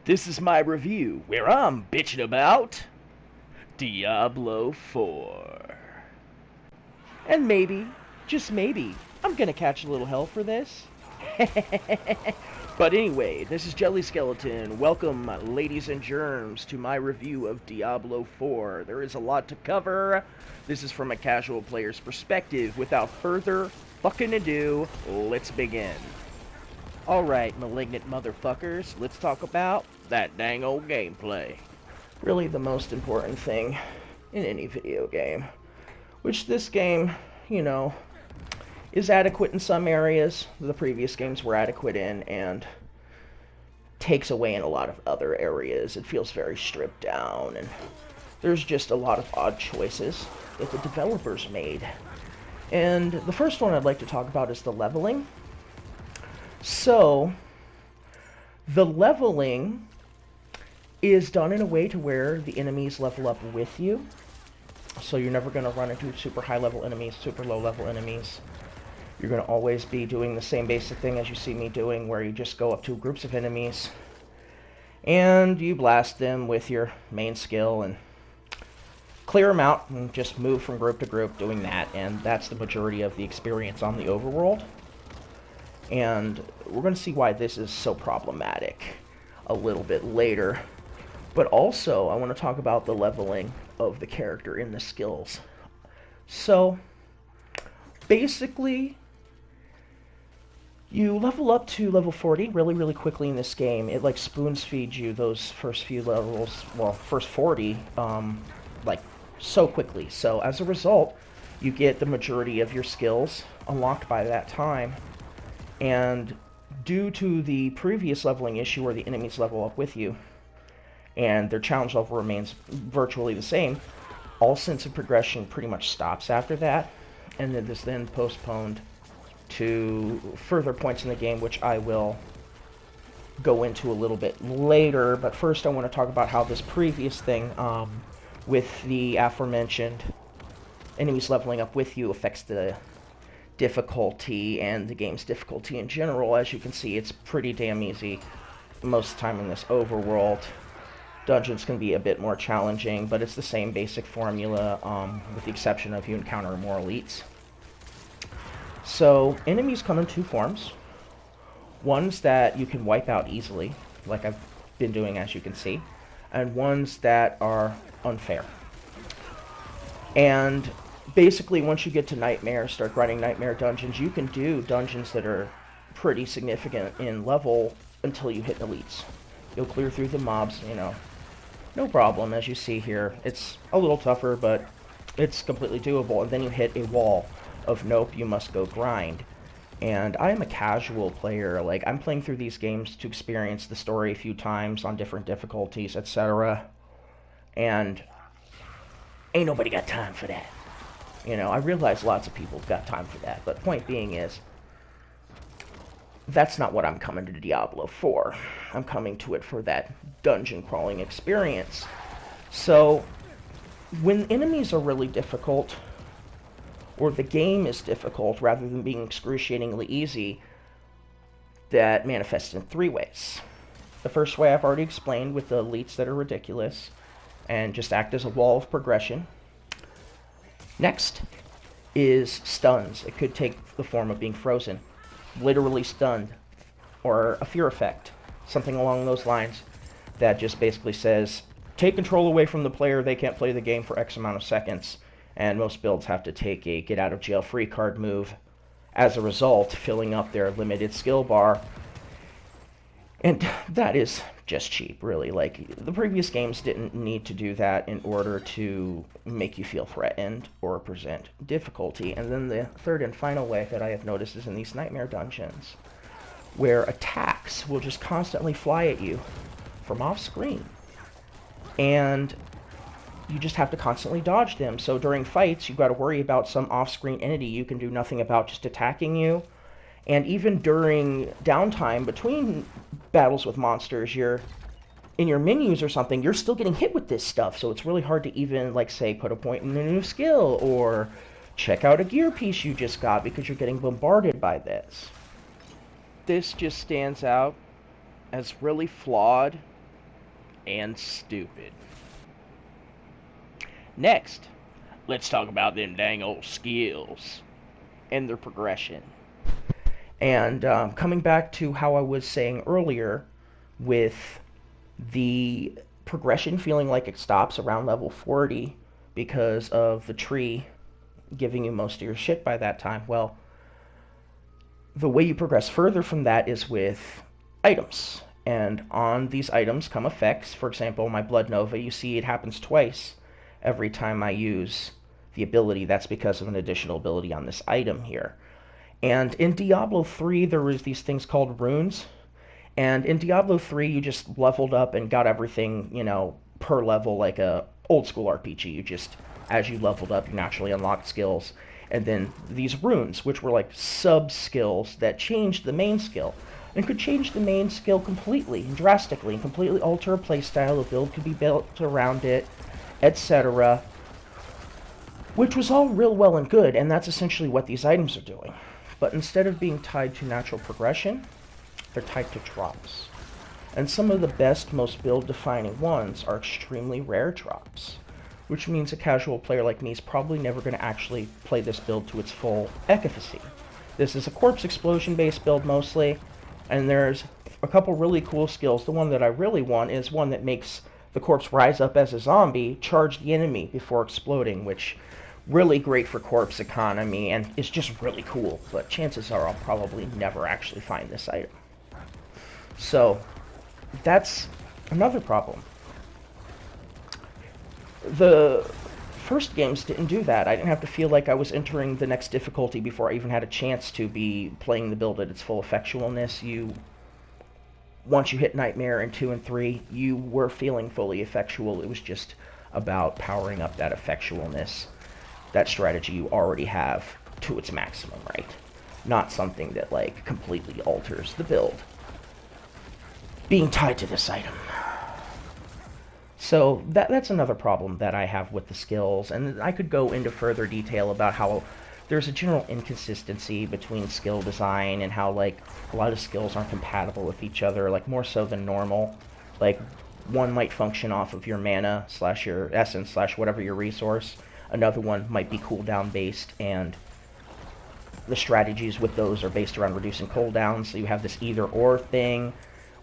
This is my review where I'm bitching about Diablo 4. And maybe, just maybe, I'm gonna catch a little hell for this. But anyway, this is Jelly Skeleton. Welcome, ladies and germs, to my review of Diablo 4. There is a lot to cover. This is from a casual player's perspective. Without further fucking ado, let's begin. Alright, malignant motherfuckers, let's talk about that dang old gameplay. Really the most important thing in any video game. Which this game, is adequate in some areas. The previous games were adequate in, and takes away in a lot of other areas. It feels very stripped down, and there's just a lot of odd choices that the developers made. And the first one I'd like to talk about is the leveling. So, the leveling is done in a way to where the enemies level up with you. So you're never going to run into super high level enemies, super low level enemies. You're going to always be doing the same basic thing as you see me doing, where you just go up to groups of enemies and you blast them with your main skill and clear them out and just move from group to group doing that. And that's the majority of the experience on the overworld. And we're going to see why this is so problematic a little bit later. But also, I want to talk about the leveling of the character in the skills. So, basically, you level up to level 40 really, really quickly in this game. It, spoons feeds you those first few levels, well, first 40, so quickly. So, as a result, you get the majority of your skills unlocked by that time. And due to the previous leveling issue where the enemies level up with you, and their challenge level remains virtually the same, all sense of progression pretty much stops after that, and it is then postponed to further points in the game, which I will go into a little bit later. But first I want to talk about how this previous thing, with the aforementioned enemies leveling up with you, affects the difficulty and the game's difficulty in general. As you can see, it's pretty damn easy most of the time in this overworld. Dungeons can be a bit more challenging, but it's the same basic formula, with the exception of you encounter more elites. So, enemies come in two forms. Ones that you can wipe out easily, like I've been doing as you can see, and ones that are unfair. And basically, once you get to Nightmare, start grinding Nightmare dungeons, you can do dungeons that are pretty significant in level until you hit elites. You'll clear through the mobs, no problem. As you see here, it's a little tougher, but it's completely doable. And then you hit a wall of nope, you must go grind. And I am a casual player. I'm playing through these games to experience the story a few times on different difficulties, etc. And ain't nobody got time for that. I realize lots of people have got time for that, but point being is, that's not what I'm coming to Diablo for. I'm coming to it for that dungeon crawling experience. So, when enemies are really difficult, or the game is difficult rather than being excruciatingly easy, that manifests in three ways. The first way I've already explained, with the elites that are ridiculous and just act as a wall of progression. Next is stuns. It could take the form of being frozen, literally stunned, or a fear effect, something along those lines that just basically says, take control away from the player, they can't play the game for X amount of seconds, and most builds have to take a get out of jail free card move as a result, filling up their limited skill bar. And that is just cheap, really. The previous games didn't need to do that in order to make you feel threatened or present difficulty. And then the third and final way that I have noticed is in these Nightmare dungeons, where attacks will just constantly fly at you from off-screen. And you just have to constantly dodge them. So during fights, you've got to worry about some off-screen entity you can do nothing about just attacking you. And even during downtime between battles with monsters, you're in your menus or something, you're still getting hit with this stuff. So it's really hard to even, say, put a point in a new skill or check out a gear piece you just got because you're getting bombarded by this. This just stands out as really flawed and stupid. Next, let's talk about them dang old skills and their progression. And coming back to how I was saying earlier, with the progression feeling like it stops around level 40 because of the tree giving you most of your shit by that time. Well, the way you progress further from that is with items. And on these items come effects. For example, my Blood Nova, you see it happens twice every time I use the ability. That's because of an additional ability on this item here. And in Diablo 3, there was these things called runes. And in Diablo 3, you just leveled up and got everything, per level like a old school RPG. You just, as you leveled up, you naturally unlocked skills. And then these runes, which were like sub-skills that changed the main skill. And could change the main skill completely and drastically and completely alter a playstyle. A build could be built around it, etc. Which was all real well and good, and that's essentially what these items are doing. But instead of being tied to natural progression, they're tied to drops. And some of the best, most build-defining ones are extremely rare drops, which means a casual player like me is probably never going to actually play this build to its full efficacy. This is a corpse explosion-based build mostly, and there's a couple really cool skills. The one that I really want is one that makes the corpse rise up as a zombie, charge the enemy before exploding, which really great for corpse economy, and it's just really cool, but chances are I'll probably never actually find this item. So, that's another problem. The first games didn't do that. I didn't have to feel like I was entering the next difficulty before I even had a chance to be playing the build at its full effectualness. Once you hit Nightmare in 2 and 3, you were feeling fully effectual. It was just about powering up that effectualness, that strategy you already have, to its maximum, right? Not something that, completely alters the build being tied to this item. So that's another problem that I have with the skills, and I could go into further detail about how there's a general inconsistency between skill design and how, a lot of skills aren't compatible with each other, more so than normal. One might function off of your mana / your essence / whatever your resource. Another one might be cooldown based, and the strategies with those are based around reducing cooldowns. So you have this either or thing,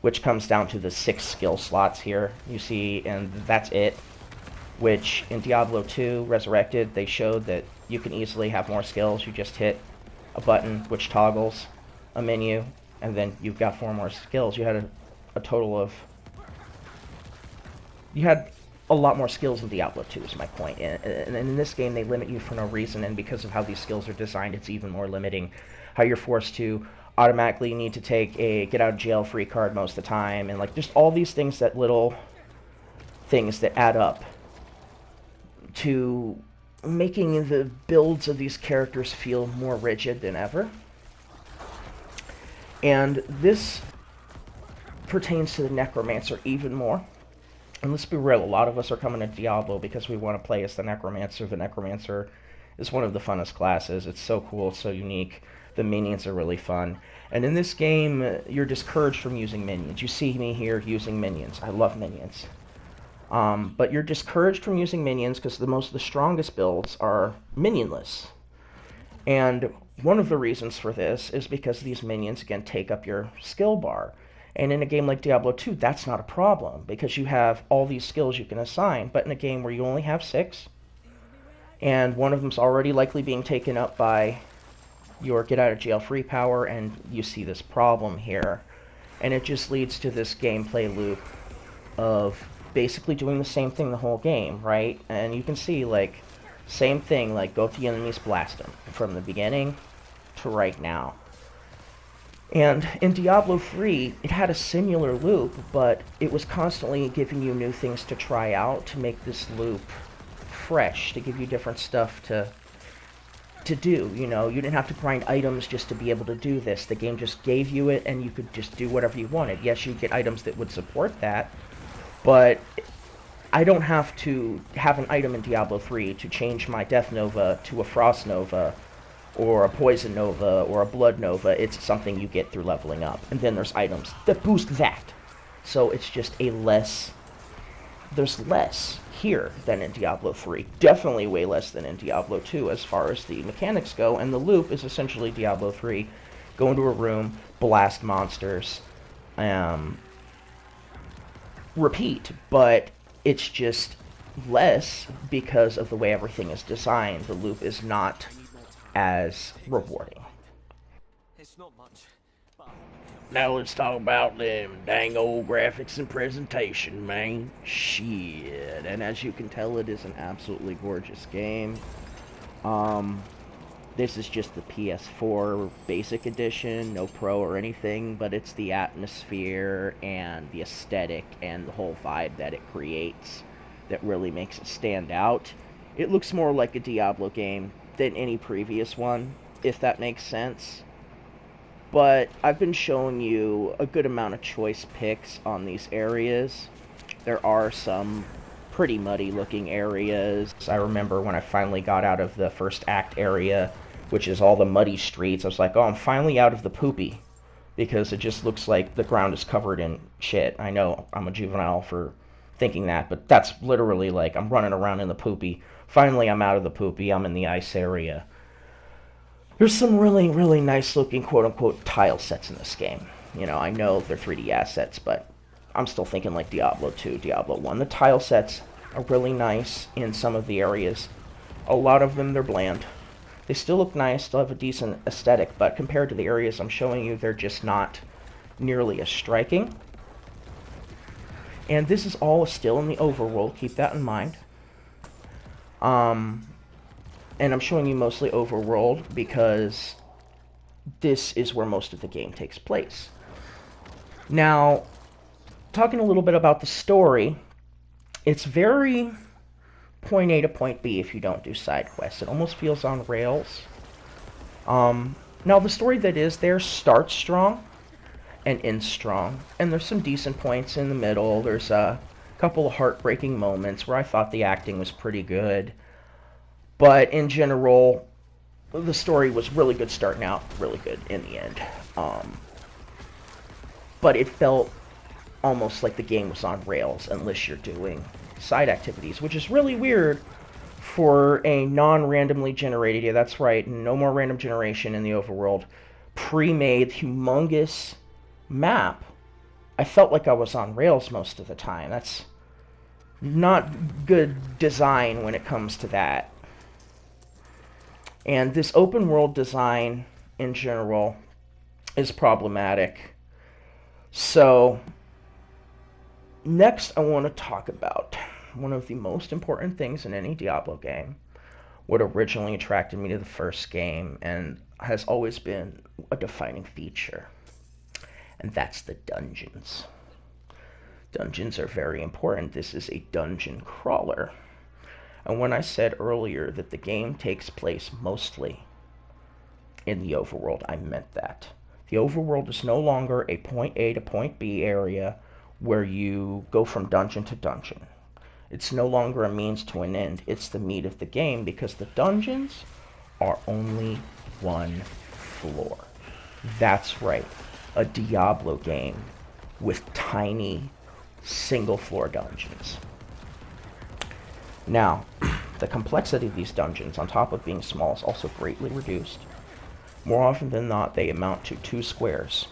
which comes down to the 6 skill slots here, you see, and that's it. Which, in Diablo 2 Resurrected, they showed that you can easily have more skills. You just hit a button which toggles a menu, and then you've got 4 more skills. You had a total of... You had a lot more skills in Diablo 2 is my point. And in this game, they limit you for no reason, and because of how these skills are designed, it's even more limiting. How you're forced to automatically need to take a get-out-of-jail-free card most of the time, and just all these things, that little things that add up to making the builds of these characters feel more rigid than ever. And this pertains to the Necromancer even more. And let's be real, a lot of us are coming to Diablo because we want to play as the Necromancer. The Necromancer is one of the funnest classes. It's so cool, it's so unique. The minions are really fun. And in this game, you're discouraged from using minions. You see me here using minions. I love minions. But you're discouraged from using minions because the strongest builds are minionless. And one of the reasons for this is because these minions, again, take up your skill bar. And in a game like Diablo 2, that's not a problem, because you have all these skills you can assign. But in a game where you only have 6, and one of them's already likely being taken up by your get-out-of-jail-free power, and you see this problem here. And it just leads to this gameplay loop of basically doing the same thing the whole game, right? And you can see, same thing, go to the enemies, blast them, from the beginning to right now. And in Diablo 3, it had a similar loop, but it was constantly giving you new things to try out to make this loop fresh, to give you different stuff to do, you didn't have to grind items just to be able to do this. The game just gave you it, and you could just do whatever you wanted. Yes, you get items that would support that, but I don't have to have an item in Diablo 3 to change my Death Nova to a Frost Nova, or a Poison Nova, or a Blood Nova. It's something you get through leveling up. And then there's items that boost that. So it's just a less there's less here than in Diablo 3. Definitely way less than in Diablo 2 as far as the mechanics go, and the loop is essentially Diablo 3. Go into a room, blast monsters, repeat, but it's just less because of the way everything is designed. The loop is not as rewarding. It's not much, but Now let's talk about them dang old graphics and presentation, man. Shit. And as you can tell, it is an absolutely gorgeous game. This is just the PS4 basic edition, no pro or anything, but it's the atmosphere and the aesthetic and the whole vibe that it creates that really makes it stand out. It looks more like a Diablo game than any previous one, if that makes sense. But I've been showing you a good amount of choice picks on these areas. There are some pretty muddy looking areas. I remember when I finally got out of the first act area, which is all the muddy streets, I was like, oh, I'm finally out of the poopy, because it just looks like the ground is covered in shit. I know I'm a juvenile for thinking that, but that's literally like I'm running around in the poopy. Finally, I'm out of the poopy. I'm in the ice area. There's some really, really nice looking quote-unquote tile sets in this game. You know, I know they're 3D assets, but I'm still thinking like Diablo 2, Diablo 1. The tile sets are really nice in some of the areas. A lot of them, they're bland. They still look nice, still have a decent aesthetic, but compared to the areas I'm showing you, they're just not nearly as striking. And this is all still in the overworld, keep that in mind. And I'm showing you mostly overworld because this is where most of the game takes place. Now, talking a little bit about the story, it's very point A to point B if you don't do side quests. It almost feels on rails. Now, the story that is there starts strong and ends strong, and there's some decent points in the middle. There's a couple of heartbreaking moments where I thought the acting was pretty good. But in general, the story was really good starting out, really good in the end. But it felt almost like the game was on rails unless you're doing side activities, which is really weird for a non-randomly generated, yeah, that's right, no more random generation in the overworld, pre-made, humongous map. I felt like I was on rails most of the time. That's not good design when it comes to that. And this open world design in general is problematic. So, next I want to talk about one of the most important things in any Diablo game, what originally attracted me to the first game and has always been a defining feature, and that's the dungeons. Dungeons are very important. This is a dungeon crawler. And when I said earlier that the game takes place mostly in the overworld, I meant that. The overworld is no longer a point A to point B area where you go from dungeon to dungeon. It's no longer a means to an end. It's the meat of the game because the dungeons are only one floor. That's right, a Diablo game with tiny single floor dungeons. Now, the complexity of these dungeons, on top of being small, is also greatly reduced. More often than not, they amount to 2 squares,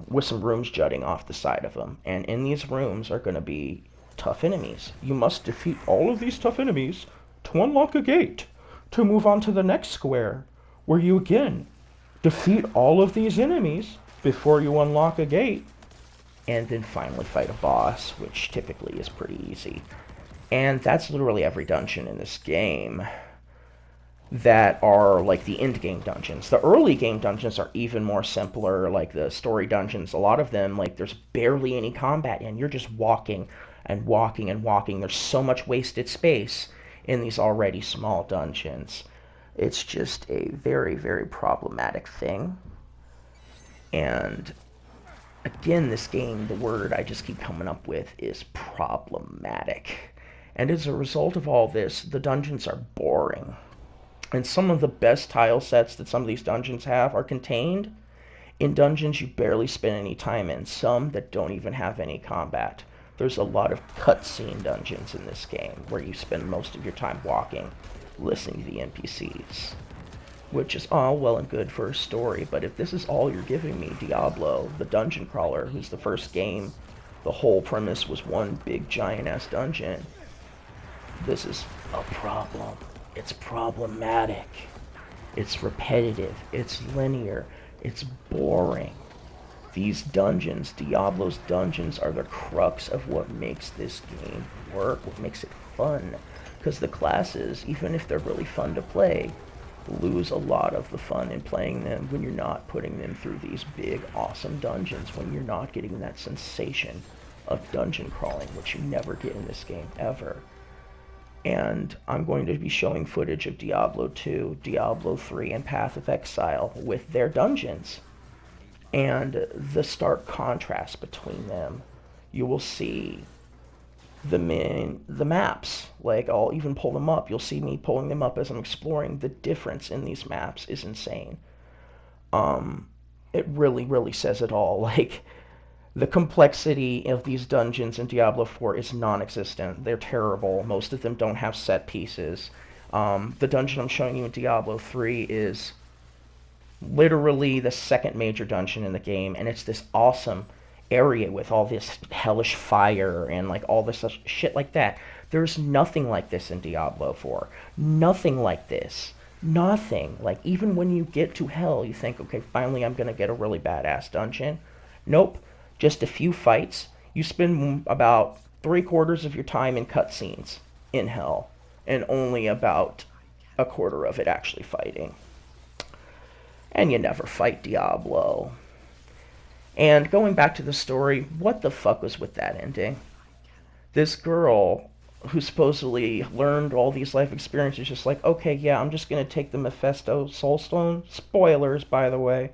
with some rooms jutting off the side of them. And in these rooms are going to be tough enemies. You must defeat all of these tough enemies to unlock a gate, to move on to the next square, where you again defeat all of these enemies before you unlock a gate, and then finally fight a boss, which typically is pretty easy. And that's literally every dungeon in this game that are like the end game dungeons. The early game dungeons are even more simpler, like the story dungeons. A lot of them, like, there's barely any combat and you're just walking and walking and walking. There's so much wasted space in these already small dungeons. It's just a very, very problematic thing. And again, this game, the word I just keep coming up with is problematic. And as a result of all this, the dungeons are boring. And some of the best tile sets that some of these dungeons have are contained in dungeons you barely spend any time in, some that don't even have any combat. There's a lot of cutscene dungeons in this game where you spend most of your time walking, listening to the NPCs, which is all well and good for a story, but if this is all you're giving me, Diablo, the dungeon crawler, who's the first game, the whole premise was one big giant-ass dungeon, this is a problem. It's problematic. It's repetitive. It's linear. It's boring. These dungeons, Diablo's dungeons, are the crux of what makes this game work, what makes it fun. Because the classes, even if they're really fun to play, lose a lot of the fun in playing them when you're not putting them through these big, awesome dungeons, when you're not getting that sensation of dungeon crawling, which you never get in this game, ever. And I'm going to be showing footage of Diablo 2, Diablo 3, and Path of Exile with their dungeons. And the stark contrast between them. You will see the maps. Like, I'll even pull them up. You'll see me pulling them up as I'm exploring. The difference in these maps is insane. It really, really says it all. Like, the complexity of these dungeons in Diablo 4 is non-existent. They're terrible. Most of them don't have set pieces. The dungeon I'm showing you in Diablo 3 is literally the second major dungeon in the game, and it's this awesome area with all this hellish fire and like all this shit like that. There's nothing like this in Diablo 4. Nothing like this. Nothing. Like, even when you get to hell, you think, okay, finally I'm gonna get a really badass dungeon. Nope. Just a few fights. You spend about 3/4 of your time in cutscenes in hell, and only about a quarter of it actually fighting. And you never fight Diablo. And going back to the story, what the fuck was with that ending? This girl who supposedly learned all these life experiences, just like, okay, yeah, I'm just gonna take the Mephisto Soulstone, spoilers, by the way,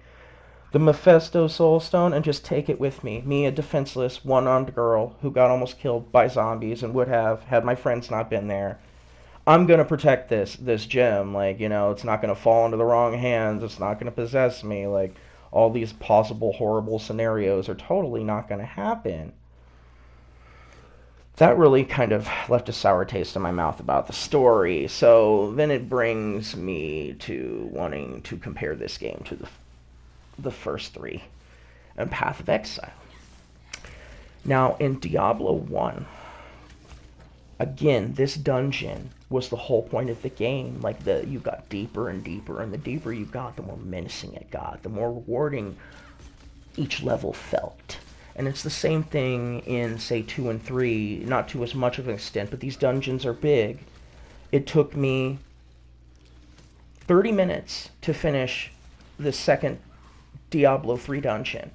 the Mephisto Soulstone, and just take it with me. Me, a defenseless, one-armed girl who got almost killed by zombies and would have, had my friends not been there. I'm gonna protect this gem. Like, you know, it's not gonna fall into the wrong hands. It's not gonna possess me. Like, all these possible horrible scenarios are totally not gonna happen. That really kind of left a sour taste in my mouth about the story. So then it brings me to wanting to compare this game to the first three and Path of Exile. Now, in Diablo 1, again, this dungeon was the whole point of the game. Like, you got deeper and deeper, and the deeper you got, the more menacing it got, the more rewarding each level felt. And it's the same thing in, say, 2 and 3, not to as much of an extent, but these dungeons are big. It took me 30 minutes to finish the second Diablo 3 dungeon.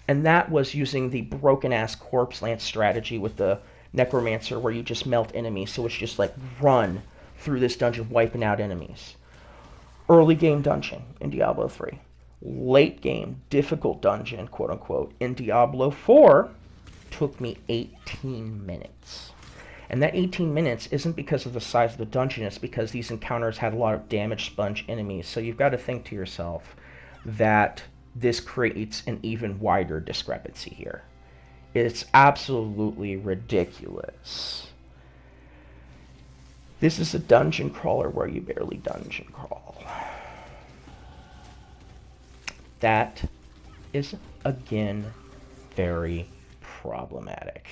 And that was using the broken-ass corpse lance strategy with the Necromancer, where you just melt enemies, so it's just like run through this dungeon wiping out enemies. Early game dungeon in Diablo 3. Late game difficult dungeon, quote unquote, in Diablo 4 took me 18 minutes. And that 18 minutes isn't because of the size of the dungeon, it's because these encounters had a lot of damage sponge enemies. So you've got to think to yourself that this creates an even wider discrepancy here. It's absolutely ridiculous. This is a dungeon crawler where you barely dungeon crawl. That is, again, very problematic.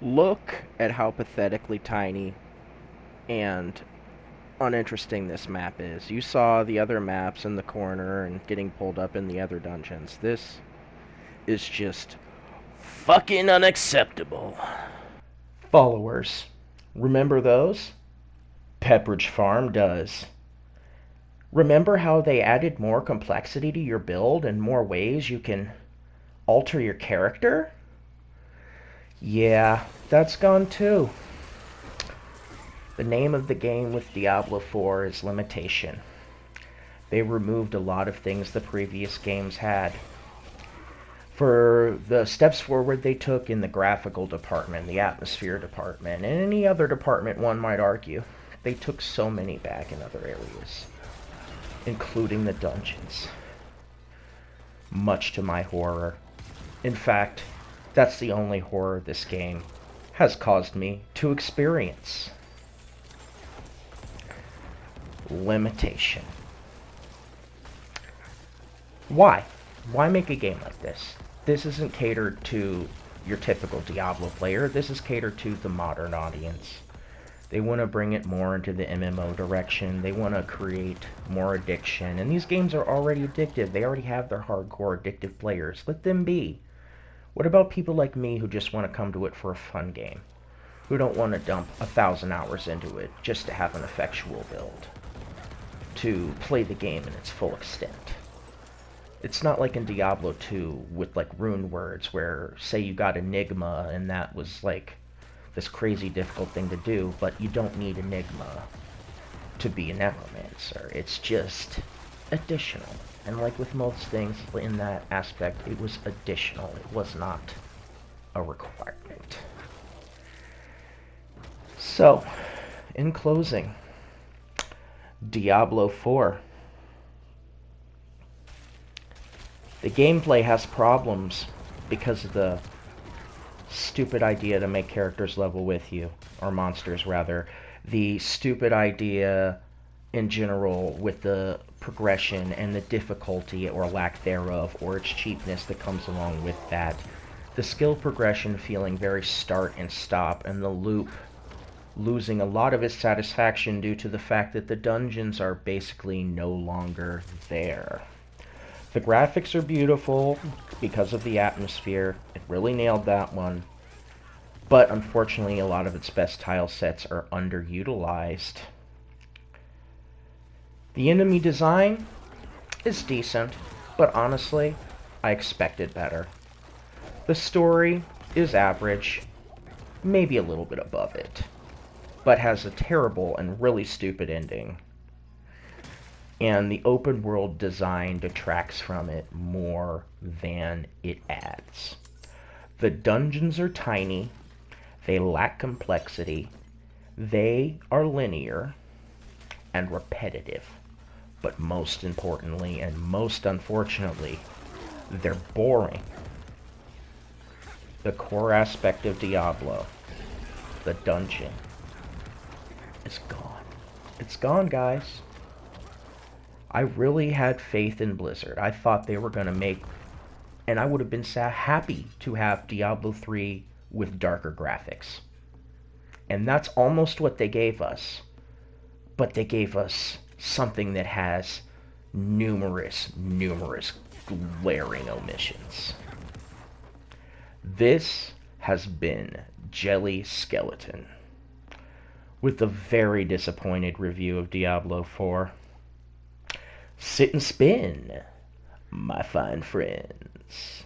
Look at how pathetically tiny and uninteresting this map is. You saw the other maps in the corner and getting pulled up in the other dungeons. This is just fucking unacceptable. Followers, remember those? Pepperidge Farm does. Remember how they added more complexity to your build and more ways you can alter your character? Yeah, that's gone too. The name of the game with Diablo 4 is limitation. They removed a lot of things the previous games had. For the steps forward they took in the graphical department, the atmosphere department, and any other department one might argue, they took so many back in other areas, including the dungeons. Much to my horror. In fact, That's the only horror this game has caused me to experience. Limitation. Why? Why make a game like this? This isn't catered to your typical Diablo player. This is catered to the modern audience. They want to bring it more into the MMO direction. They want to create more addiction. And these games are already addictive. They already have their hardcore addictive players. Let them be. What about people like me who just want to come to it for a fun game? Who don't want to dump 1,000 hours into it just to have an effectual build? To play the game in its full extent. It's not like in Diablo 2 with like rune words where, say you got Enigma and that was like this crazy difficult thing to do, but you don't need Enigma to be a necromancer. It's just additional. And like with most things in that aspect, it was additional. It was not a requirement. So, in closing, Diablo 4. The gameplay has problems because of the stupid idea to make characters level with you, or monsters rather. The stupid idea in general with the progression and the difficulty or lack thereof, or its cheapness that comes along with that. The skill progression feeling very start and stop, and the loop losing a lot of its satisfaction due to the fact that the dungeons are basically no longer there. The graphics are beautiful because of the atmosphere. It really nailed that one. But unfortunately, a lot of its best tile sets are underutilized. The enemy design is decent, but honestly, I expected better. The story is average, maybe a little bit above it, but has a terrible and really stupid ending. And the open world design detracts from it more than it adds. The dungeons are tiny, they lack complexity, they are linear and repetitive. But most importantly, and most unfortunately, they're boring. The core aspect of Diablo, the dungeon, is gone. It's gone, guys. I really had faith in Blizzard. I thought they were going to make, and I would have been happy to have Diablo 3 with darker graphics. And that's almost what they gave us. But they gave us something that has numerous glaring omissions. This has been Jelly Skeleton with a very disappointed review of Diablo 4. Sit and spin, my fine friends.